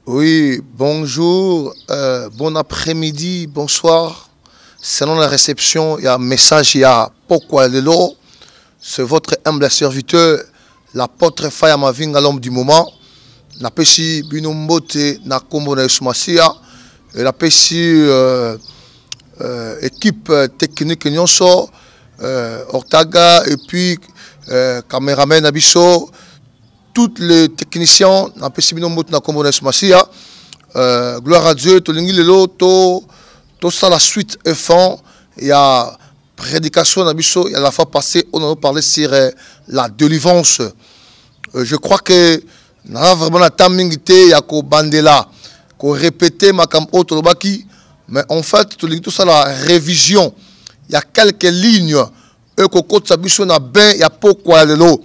Oui, bonjour, bon après-midi, bonsoir. Selon la réception, il y a un message, il y a pourquoi Lelo. C'est votre humble serviteur, l'apôtre Faya Mavinga, l'homme du moment. Na pesi binombote na kombo na Sumasia. Et la pesi équipe technique nyonso, Ortaga et puis caméraman Abisso. Tous les techniciens, na pesi binombote na kombo na Sumasia. Gloire à Dieu, tolingi lelo to ça la suite est fond. Il y a prédication Abisso, il y a la fois passée on a parlé sur la délivrance. Je crois que on a vraiment la tamingité ya ko bandela ko répéter makam autre baki, mais en fait tout ça la révision. Il y a quelques lignes et ko côté Abisso na ben il y a pourquoi lelo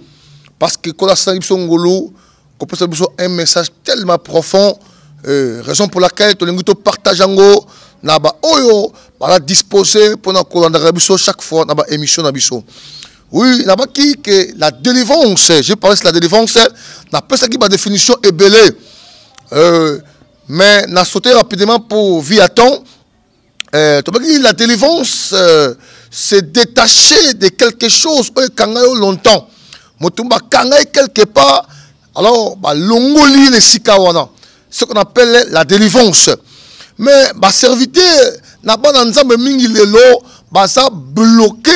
parce que ko la Abisso ngolo ko peut Abisso un message tellement profond, raison pour laquelle tout le partage ngo na ba oyo ba disposer pour na ko la Abisso chaque fois na ba émission Abisso. Oui, n'a pas qui que la délivrance, je parle de la délivrance, n'a pas ça qui ma définition est belée. Mais n'a sauté rapidement pour Viaton. La délivrance, c'est détacher de quelque chose quand longtemps. Motumba kangaï quelque part, alors bah longoli les sikawana, ce qu'on appelle la délivrance. Mais ma serviteur n'a pas d'ensemble mingi lelo, bah ça bloqué.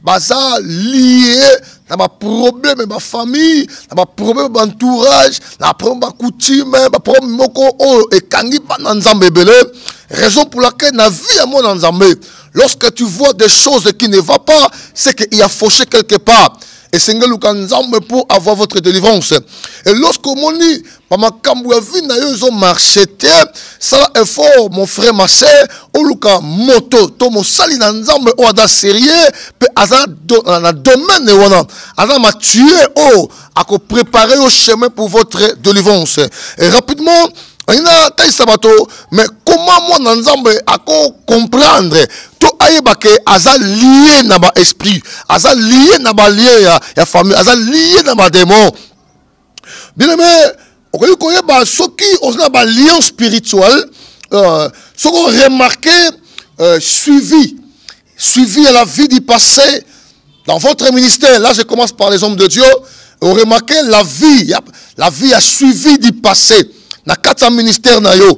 Baza lié dans ma problème ma famille, dans ma problème d'entourage, dans ma coutume, ma problème moko et kangi pas nzambe belé. Raison pour laquelle na vie à mon nzambe. Lorsque tu vois des choses qui ne vont pas, c'est qu'il y a fauché quelque part. Et c'est nzambe pour avoir votre délivrance. Et lorsque mon dit, ma kambu ya vie na yo zo marché, ça est fort mon frère ma sœur, oluka moto to mo sali na nzambe o ada sérieux, pe aza na domaine wana, aza ma tuer o à préparer au chemin pour votre délivrance. Et rapidement mais comment moi dans nzambe à comprendre to ayeba ke aza lié na ba esprit, aza lié na ba lié ya famille, aza lié na ba démon. Bien aimé, on connaît ba soki on ba lien spirituel, ce qu'on remarqué suivi à la vie du passé dans votre ministère. Là je commence par les hommes de Dieu. On remarqué la vie a suivi du passé. Na kata ministère na yo.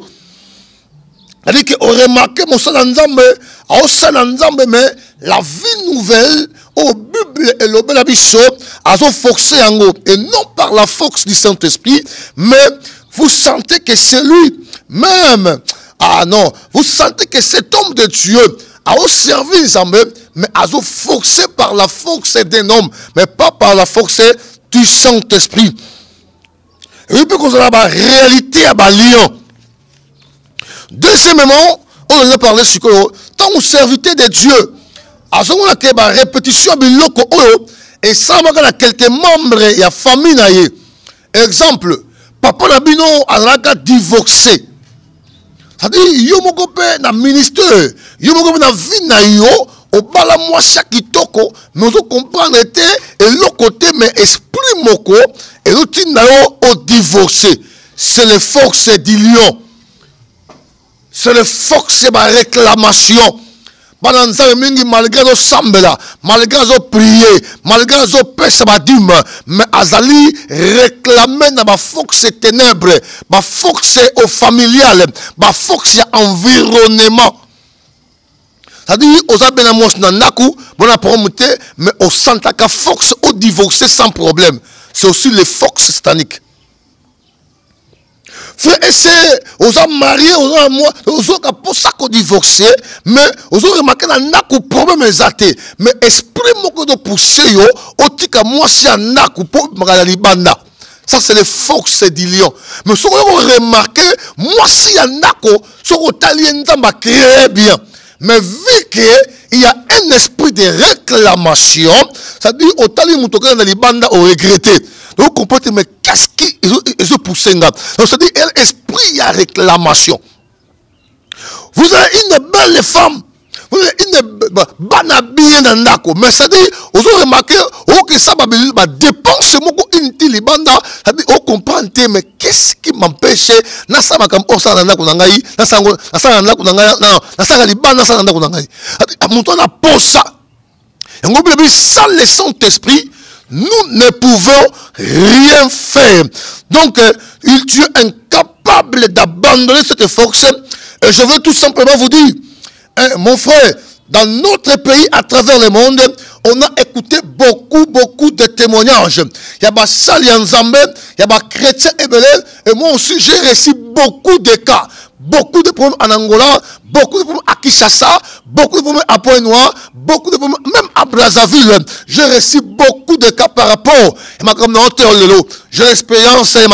C'est-à-dire que on remarque mon sang nzambe, au sang nzambe mais la vie nouvelle au Bible et le Bélabiso a forcé en haut et non par la force du Saint-Esprit, mais vous sentez que c'est lui même. Ah non, vous sentez que cet homme de Dieu a servi nzambe mais a forcé par la force d'un homme, mais pas par la force du Saint-Esprit. Et puis qu'on a la réalité à Balion. Deuxièmement, on a parlé sur quoi tant vous serviteur de Dieu, à ce moment-là, il y a une répétition de l'oko et ça va a quelques membres et la famille. Exemple, papa Nabino a divorcé. C'est-à-dire, yo moko pe na ministère, yo moko pe na vie na yo, au bala moi chaque kitoko, mais on comprendre était et l'autre côté mais esprit moko et l'autre na yo au divorcé. C'est le force du lion. C'est le force de la réclamation. Malgré nos sambela, malgré nos prières, malgré nos pèses, mais Azali réclame dans ma force ténèbres, ma force au familial, ma force environnement. C'est-à-dire, aux abénamos nanaku, bon après mais au santaka force au divorcer sans problème. C'est aussi les forces sataniques. Frère, c'est aux mariés, aux moi, aux autres pour ça qu'on divorcé, mais aux autres remarqué n'a qu'au problème exacté. Mais esprit moko de pousser yo, au tika moi si un naku pour magali banda. Ça c'est les forces du lion. Mais ce qu'on remarqué, moi si un naku, ce qu'on talien d'amba créé bien. Mais vu qu'il y a un esprit de réclamation, ça dit au tali moutoka dans les bandes au regretté. Donc vous comprenez, mais qu'est-ce qui est poussé? Donc ça dit l'esprit à réclamation. Vous avez une belle femme, il ne bana bien dans ndako. Mais ça dit, vous avez remarqué, que ça va dépense moko inutile banda, ça dit, on comprend, mais qu'est-ce qui m'empêche, na sa makam osa na ndako nangai, na sa na ndako nangai, na sa liban na sa na ndako nangai. À mon temps, on a pour ça. Et sans le Saint-Esprit, nous ne pouvons rien faire. Donc, tu es incapable d'abandonner cette force. Et je veux tout simplement vous dire, mon frère, dans notre pays, à travers le monde, on a écouté beaucoup de témoignages. Il y a des sali en Zambie, il y a des chrétiens et moi aussi, j'ai reçu beaucoup de cas. Beaucoup de problèmes en Angola, beaucoup de problèmes à Kinshasa, beaucoup de problèmes à Pointe-Noire, beaucoup de problèmes même à Brazzaville. J'ai reçu beaucoup de cas par rapport. J'ai l'expérience, j'ai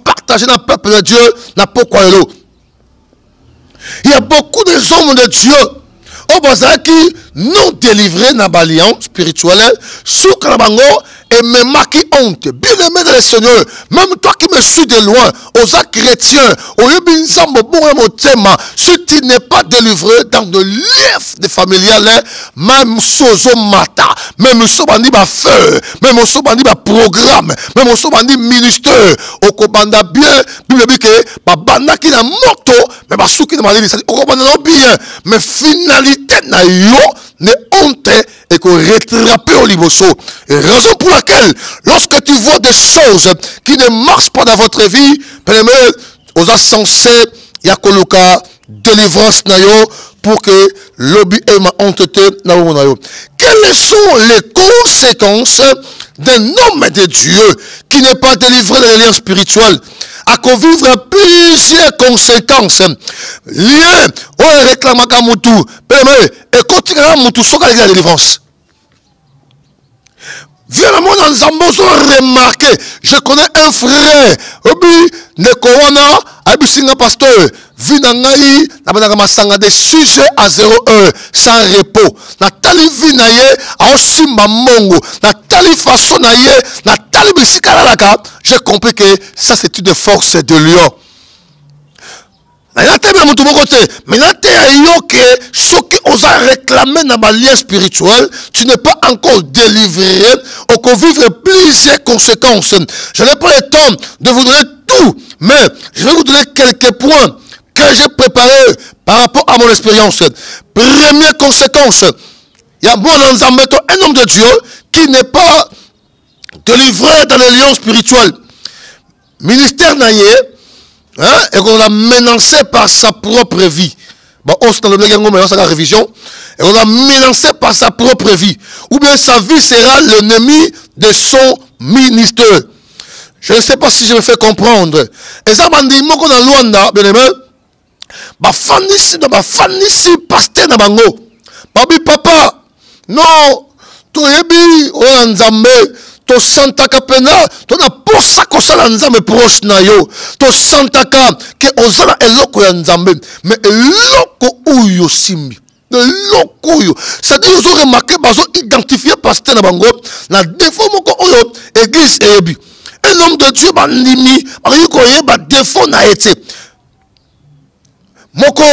partagé dans le peuple de Dieu, il y a beaucoup de hommes de Dieu qui nous délivrés dans l'alliance spirituelle, sous Kanabango, et même qui honte. Bien aimé de le Seigneur, même toi qui me suis de loin, aux chrétiens, si tu n'es pas délivré dans de lief de familial, même sozo mata, même sobandi ba feu, même sobandi ba programme, même sobandi ministère, au kobanda bien, Bible dit que ba banda ki na moto, mais ba souki na malini, au kobanda bien, mais finalité na yo ne honte et qu'on rattrape au liboso. Et raison pour laquelle, lorsque tu vois des choses qui ne marchent pas dans votre vie, aux censés, yakoluka, délivrance nayo, pour que l'obi et ma honte nayo. Quelles sont les conséquences d'un homme de Dieu qui n'est pas délivré de l'alliance spirituelle? À vivre plusieurs conséquences. Lien, on réclame à Moutou, et continue à Moutou, sans la délivrance. Viens à mon ensemble, remarqué, je connais un frère, Obi, Nekowana, Abisinga pasteur, Vinangaï, Nabanagamasanga, des sujets à 0 heure, sans repos. Natali Vinaye, Aosimba Mongo, Natali Fasonaye, Natali Bisikaralaka, j'ai compris que ça c'est une force de lion. Mais ce qui os réclamé dans ma lien spirituel, tu n'es pas encore délivré, on peut vivre plusieurs conséquences. Je n'ai pas le temps de vous donner tout, mais je vais vous donner quelques points que j'ai préparés par rapport à mon expérience. Première conséquence, il y a un homme de Dieu qui n'est pas délivré dans les liens spirituels. Ministère naïe, hein, et qu'on l'a menacé par sa propre vie. Bon, on s'est dans la révision, et on l'a menacé par sa propre vie. Ou bien sa vie sera l'ennemi de son ministère. Je ne sais pas si je me fais comprendre. Et ça m'a dit, moi, qu'on a Luanda, bien aimé, bah, fanisi, pasteur na bango. Babi, papa, non, tu yebi, o nzambe, to santaka pena, to na posa kosala nzambe proche na yo, to santaka, ke ozala eloko ya nzambe, mais eloko uyo simbi. Eloko uyo. C'est-à-dire, ils ont remarqué, ils ont identifié pasteur na bango, na défaut moko oyo, église ebi. Un homme de Dieu, bandimi, ba défaut na été. Moko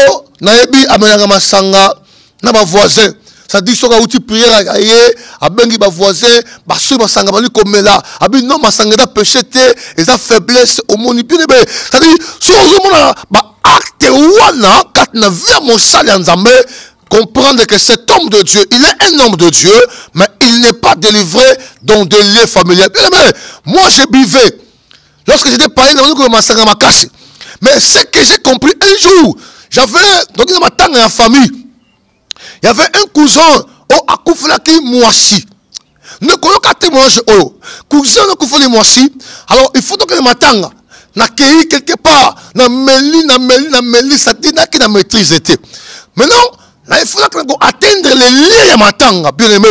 naebi amenanga masanga na ba voisin. Ça dit soka uti prière aye abengi ba voisin ba so masanga bali komela abi non masanga da péché te et sa faiblesse au moni bien be. Ça dit so mona ba acte wana kat na via mon sali nzambe comprendre que cet homme de Dieu, il est un homme de Dieu, mais il n'est pas délivré dans des liens familiaux. Moi je buvais lorsque j'étais païen dans masanga makasi. Mais ce que j'ai compris un jour, j'avais dans ma tante en famille, il y avait un cousin au Akouflaki Mouassi. Ne connais pas témoignage au cousin de Akouflaki Mouassi. Alors il faut donc que ma tante n'a quelque part, n'a meli, ça dit n'a qu'une maîtrise était. Maintenant, là, il faut atteindre les liens de ma tante, bien aimé.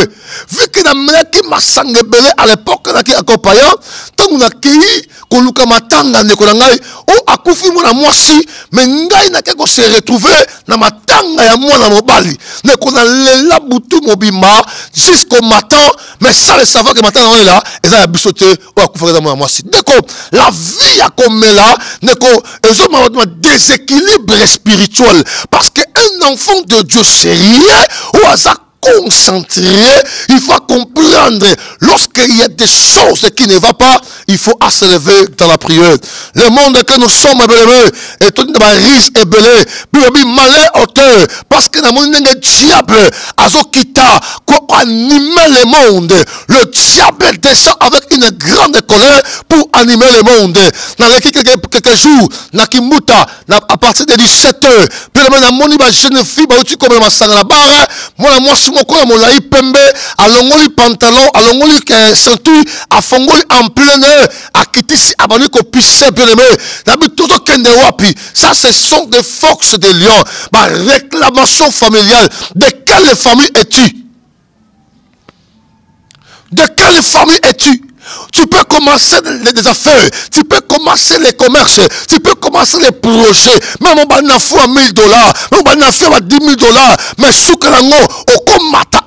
Vu que n'a qui m'a sangbelé à l'époque, n'a qui accompagnant, tant qu'on a cueilli, qu'on luka matanga ne konangai, o akufi mona mwasi, mais ngai na keko se retrouver na matanga ya mwana mobali. Ne konalela butu mobima jusqu'au matin, mais ça le savoir que matin on est là, et ça a bisoté o akufi na mwana mwasi. D'accord, la vie a comme là, ne ko, ils ont un déséquilibre spirituel, parce que un enfant de Dieu sérieux ou à ça concentré. Il faut comprendre, lorsqu'il y a des choses qui ne vont pas, il faut se lever dans la prière. Le monde que nous sommes et tout le risque est belé, puis malheur auteur, parce que le diable a quitté quoi animer le monde. Le diable descend avec une grande colère pour animer le monde. Dans les quelques jours, à partir de 17h, puis la jeune fille, comme la barre, moi, simoko ya molai pembe alongoli pantalon alongoli ceinture afongoli en plein air akitisi abani ko pisse bien aimé nabi toto kende wapi. Ça ce sont des forces de lion. Ma réclamation familiale. De quelle famille es-tu? De quelle famille es-tu? Tu peux commencer les affaires, tu peux commencer les commerces, tu peux commencer les projets. Même on va faire $1000, même on va faire $10 000, mais soukalango,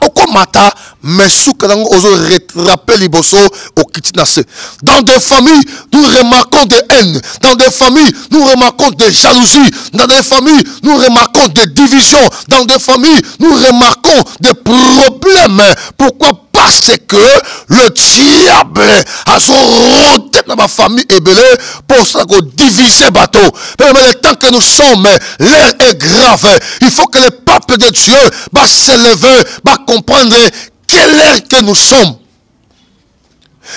okomata, mais soukalango, ozo rattraper liboso au kitinase. Dans des familles, nous remarquons des haines. Dans des familles, nous remarquons des jalousies. Dans des familles, nous remarquons des divisions. Dans des familles, nous remarquons des problèmes. Pourquoi? Parce que le diable a son roté dans ma famille ébélée pour ça qu'on divise bateau. Mais le temps que nous sommes, l'air est grave. Il faut que le peuple de Dieu va se lever, va comprendre quelle ère que nous sommes.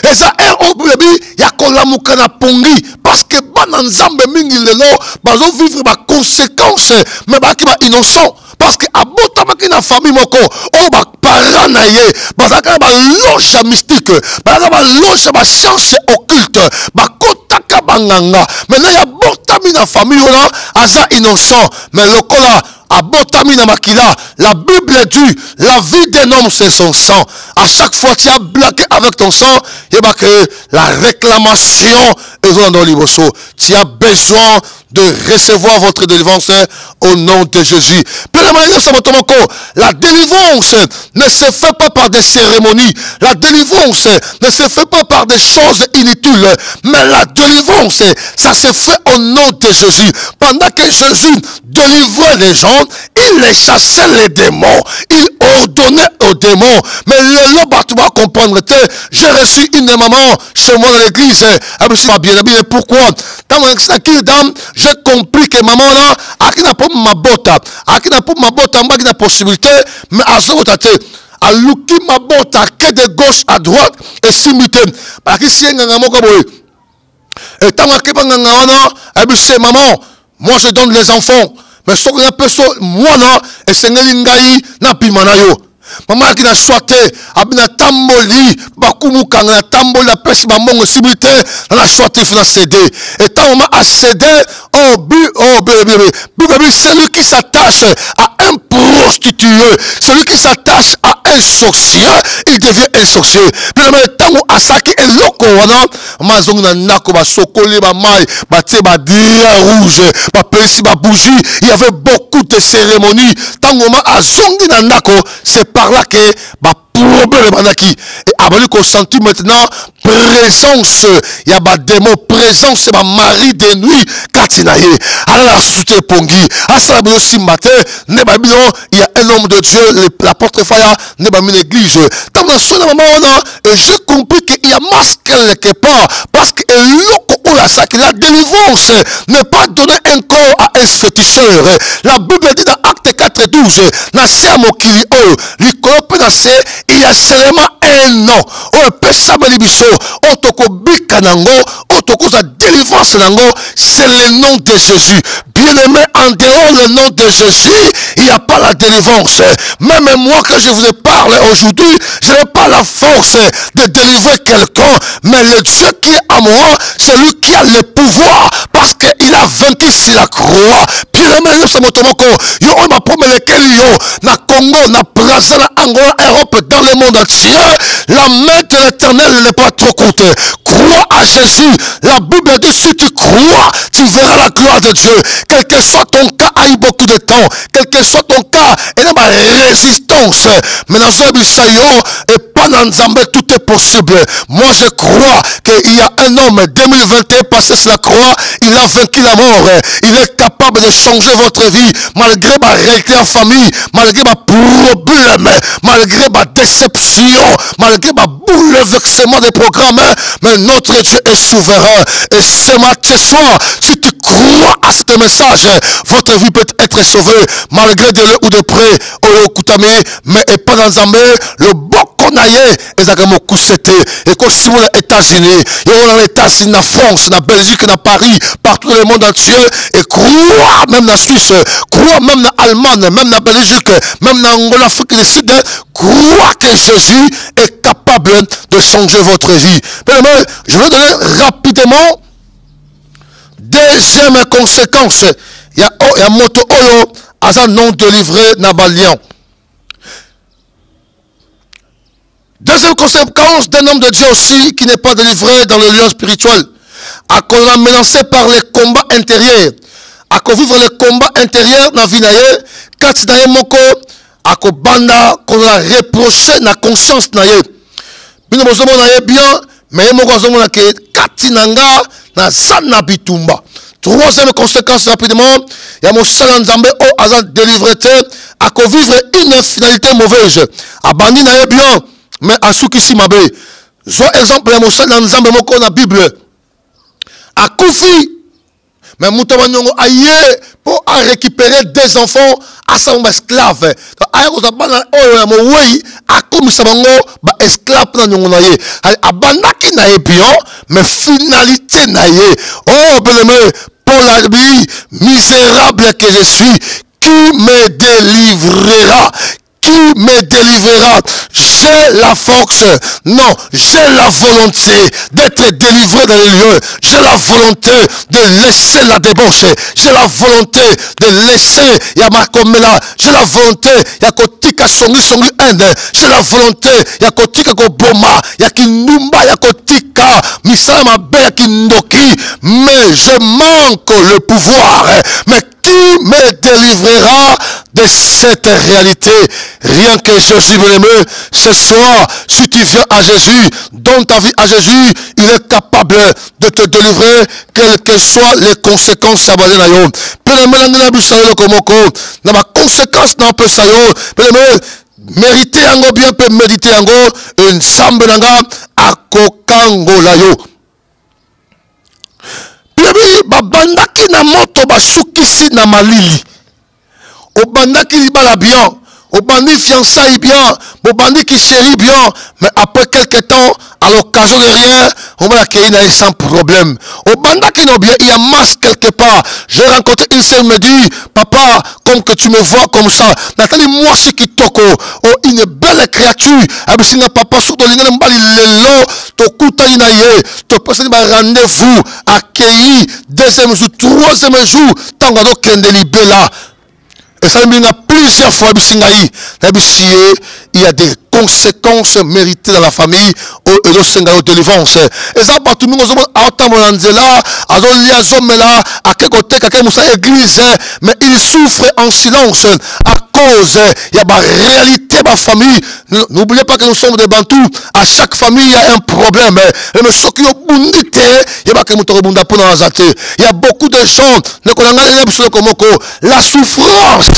Et ça est au début, il y a qu'on la moukana pongi parce que bananzambe mingi lelo, bazo vivre ma conséquence, mais ba ki ba innocent. Parce que à botamaki na famille moko, on va paranaye, bazaka ba loge mystique, bazaka ba loge ba science occulte, ba kotaka banganga. Maintenant il y a botami na famille on a aza innocent, mais lokola abotami na makila, la Bible dit, la vie d'un homme c'est son sang. À chaque fois tu as blagué avec ton sang, il y a que la réclamation est dans l'Iboso. Tu as besoin de recevoir votre délivrance au nom de Jésus. La délivrance ne se fait pas par des cérémonies. La délivrance ne se fait pas par des choses inutiles. Mais la délivrance, ça se fait au nom de Jésus. Pendant que Jésus délivrait les gens, il les chassait les démons. Il ordonnait aux démons. Mais le loba, tu vas comprendre. J'ai reçu une maman chez moi dans l'église. Elle me dit, bien, pourquoi? J'ai compris que maman là, akina pour ma bota, mbaki na possibilité, mais à ce moment-là, à luki ma bota que de gauche à droite et simulté. Parce que si nganga moko boy, et tant que nganga wana, elle me dit maman, moi je donne les enfants, mais ce qu'on appelle ça, moi là, et c'est ngai na bimanayo. Maman qui n'a choisi, abina tamboli, bakumu kanga tamboli la pêche maman simulté, la choisi il faut céder. Et tant maman a cédé, celui qui s'attache à un prostitué, celui qui s'attache à un sorcier, il devient un sorcier. Puis le temps où Asaki est loko, mazong na nako ba sokoli ba mai, ba te ba dia rouge, ba pesi ba bougie, il y avait beaucoup de cérémonies. Tant où ma azongi na nako, c'est par là que ba problème banaki et abali qu'on sentit maintenant présence, il y a ba démon présence, c'est ma mari de nuit katinaye ala la soute pongi asa ba aussi matin ne ba bino il y a un homme de Dieu la porte faya ne ba mi l'église tant dans son maman et j'ai compris qu'il y a masque quelque part parce que la délivrance n'est pas donner un corps à un féticheur. La Bible dit dans Acte 4:12 il y a seulement un an c'est le nom de Jésus. Bien-aimé, en dehors le nom de Jésus, il n'y a pas la délivrance. Même moi que je vous parle aujourd'hui, je n'ai pas la force de délivrer quelqu'un, mais le Dieu qui est à moi, c'est lui qui a le pouvoir, parce qu'il a vaincu sur la croix. Bien-aimé, yo m'a promis lequel yo na Congo, na Brazza, na Angola, Europe, dans le monde entier, la main de l'Éternel n'est pas trop courte. Crois à Jésus. La Bible dit si tu crois, tu verras la gloire de Dieu. Quel que soit ton cas, a eu beaucoup de temps. Quel que soit ton cas, il y a une résistance. Mais dans un bisayo, et pas dans Nzambe, tout est possible. Moi, je crois qu'il y a un homme, 2021, passé sur la croix, il a vaincu la mort. Il est capable de changer votre vie, malgré ma réalité en famille, malgré ma problème, malgré ma déception, malgré ma bouleversement des programmes. Mais notre Dieu est souverain. Et ce matin soir, si tu crois à ce message, votre vie peut être sauvée, malgré de l'eau ou de près, mais et pas dans Zambé, le boko naye, et ça comme et quand si vous les États-Unis, et on les États-Unis, en France, en Belgique, en Paris, partout dans le monde entier, et crois même dans Suisse, crois même dans Allemagne, même dans Belgique, même dans Angola, Afrique du Sud, crois que Jésus est capable de changer votre vie. Mais je vais donner rapidement deuxième conséquence. Il y a moto oyo asa non délivré na balian. Deuxième conséquence d'un homme de Dieu aussi qui n'est pas délivré dans le lieu spirituel. À qu'on a menacé par les combats intérieurs. À qu'on vivre les combats intérieurs dans la vie naye. Kati naye moko. À qu'on banda qu'on a reproché na conscience naye. Bino bozomo naye bien. Mais moko zomo na ke kati nanga na sana bitumba. Troisième conséquence rapidement, il y a mon salan Nzambe au hasard délivré à vivre une finalité mauvaise. À bandi na bien, mais à ceux qui s'y m'abé. Soit exemple, il y a mon salan Nzambe moko na Bible. À Koufi, mais Moutamanongo aïe pour récupérer des enfants à son esclave. Aïe, vous avez un oui, à comme ça va esclave dans nos naïe. À bandaki naïe bien, mais finalité naïe. Oh, bien pour la vie misérable que je suis, qui me délivrera? Qui me délivrera? J'ai la force, non, j'ai la volonté d'être délivré dans les lieux. J'ai la volonté de laisser la débauche. J'ai la volonté de laisser Yamakomela. J'ai la volonté Yakotika Songi Songi Inde. J'ai la volonté Yakotika Koboma. Yakinumba Yakotika Misama Be Yakindoki. Mais je manque le pouvoir. Mais qui me délivrera de cette réalité? Rien que Jésus, bien-aimé, ce soir, si tu viens à Jésus, donne ta vie à Jésus, il est capable de te délivrer, quelles que soient les conséquences. Ma conséquence n'a pas ça. Mériter un bien peut méditer un go, une sambe nanga, à kokango layo. Babandaki na moto basukisi na malili. Obandaki libala bien. Obandi fiançailles bien. Obandi qui chérit bien. Mais après quelques temps, à l'occasion de rien, on va l'accueillir sans problème. Obandaki no bien, il y a masse quelque part. J'ai rencontré une seule me dit, papa, comme que tu me vois comme ça. Nathalie, moi, c'est qui toko. Oh, une belle créature. Abisina papa, surtout l'ingénieur mbali lelo. To kuta inaye. To personne va rendez-vous. Accueilli. Deuxième jour, troisième jour. Tango do kende libela. Et ça me dit plusieurs fois, il y a des conséquences méritées dans la famille et de délivrance. Et ça, partout nous sommes à Otamolanzela, à Zoliazomela, à quel côté, à quelle église, mais il souffre en silence à cause, il y a ma réalité, ma famille. N'oubliez pas que nous sommes des Bantous. À chaque famille, il y a un problème. Il y a beaucoup de gens, la souffrance,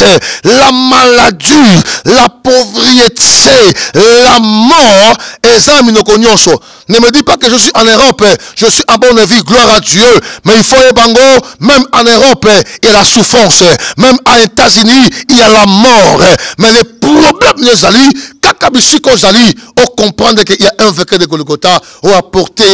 la maladie, la pauvreté, la mort, et ça, ne me dis pas que je suis en Europe, je suis en bonne vie, gloire à Dieu. Mais il faut bango, même en Europe, il y a la souffrance. Même aux États-Unis, il y a la mort. Mais les problèmes, les alliés, on comprend qu'il y a un vainqueur de Golgotha, on a porté.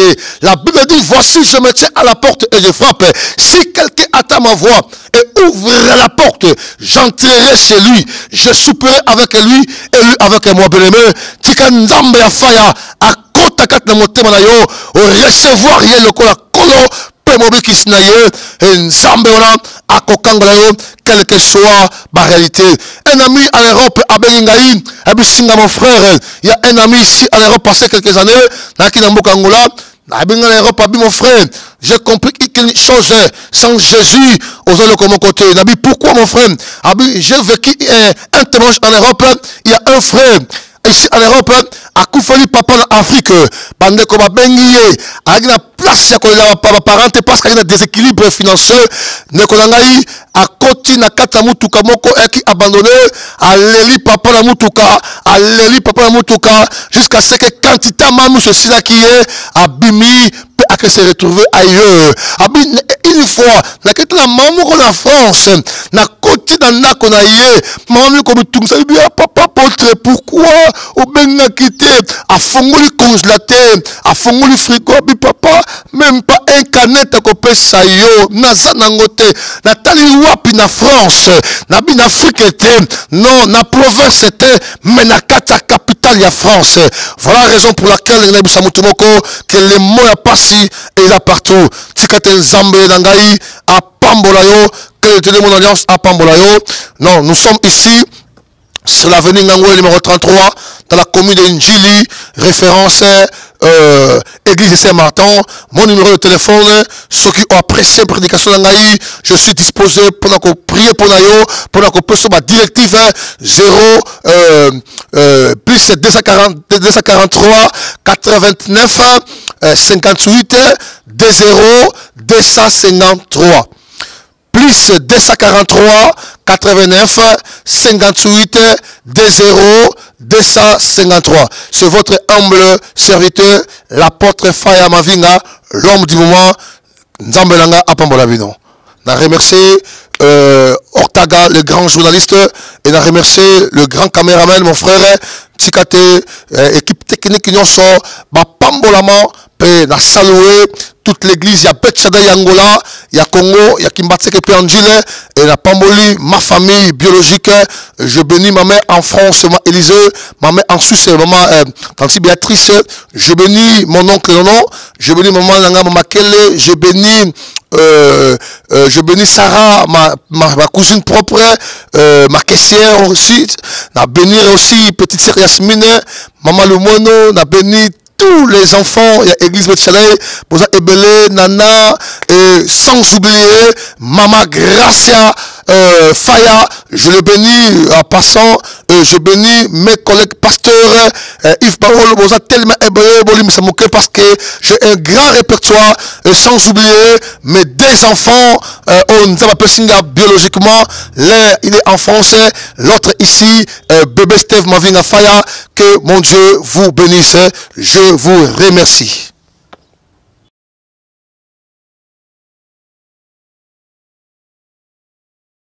La Bible dit, voici, je me tiens à la porte et je frappe. Si quelqu'un attend ma voix et ouvre la porte, j'entrerai chez lui, je souperai avec lui et lui avec moi. Bien-aimé, Tikanzambe ya faya, à kota kat na motema na yo, au recevoir rien le kola kolo, pe mobi kisnaye, et nzambe ona, à kokangla yo, quelle que soit ma réalité. Un ami en Europe, à Belingaï, à Bissinga, mon frère, il y a un ami ici en Europe, passé quelques années, dans Kinambokangola, en Europe, mon frère, j'ai compris quelque chose sans Jésus aux autres de mon côté. Pourquoi, mon frère? J'ai vécu un témoignage en Europe, il y a un frère, ici en Europe, à Koufali papa en Afrique, bande comme bengi, avec la place ya kolela papa parent parce qu'il y a un déséquilibre financier, ne konangai à côté na kata mutuka moko qui abandonné, à leli papa la mutuka, à leli papa la mutuka, jusqu'à ce que quantité mamou ceci là qui est abimi à que se retrouver ailleurs. Une fois, na kete la maman qu'on a France, na côté dans na qu'on a yé, maman comme tout ça, bien papa potre, pourquoi au ben na quitté, à fongoli congélateur, à fongoli frigo, bi papa, même pas un canette à copé ça yo, na zanangote, na tali wapi na France, na bin Afrique était, non, na province était, mais na kata capitale ya France. Voilà la raison pour laquelle il y a que les mots à passi et là partout. Tikaten Zambe Nangaï à Pambolayo, que le mon alliance à Pambolayo. Non, nous sommes ici sur l'avenue Ngangwe numéro 33 dans la commune de Njili, référence Église de Saint-Martin. Mon numéro de téléphone, ceux qui ont apprécié la prédication d'Angaï, je suis disposé pour qu'on prie pour Nayo, pour qu'on puisse ma directive 0 plus 243 89 58 20 253 plus 243 89 58 20 253. C'est votre humble serviteur, l'apôtre Faya Mavinga, l'homme du moment, Nzambelanga Apambolabino. Je remercie Ortaga, le grand journaliste, et je remercie le grand caméraman, mon frère, Tikate, équipe technique qui nous sort, Pambolama, et na salué toute l'église, il y a Betchada Yangola, il y a Congo, il y a Kimbatseke Péangile, et la Pamboli, ma famille biologique. Je bénis ma mère en France, ma Élisée, ma mère en Suisse, maman Tanti Béatrice. Je bénis mon oncle Nono, je bénis maman Nanga Mamakele, je bénis Sarah, ma cousine propre, ma caissière aussi. Na bénir aussi petite sœur Yasmine, maman Lumono, na béni tous les enfants, il y a Église Betchalei, Boza Ebele, Nana, et sans oublier Mama Gracia Faya, je le bénis en passant, je bénis mes collègues pasteurs, Yves Barolo, Boza tellement Ebele, Bolim Samouké, parce que j'ai un grand répertoire, et sans oublier mes deux enfants, on appelle Singa biologiquement, l'un il est en français, l'autre ici, bébé Steve Mavinga Faya, que mon Dieu vous bénisse, je vous remercie.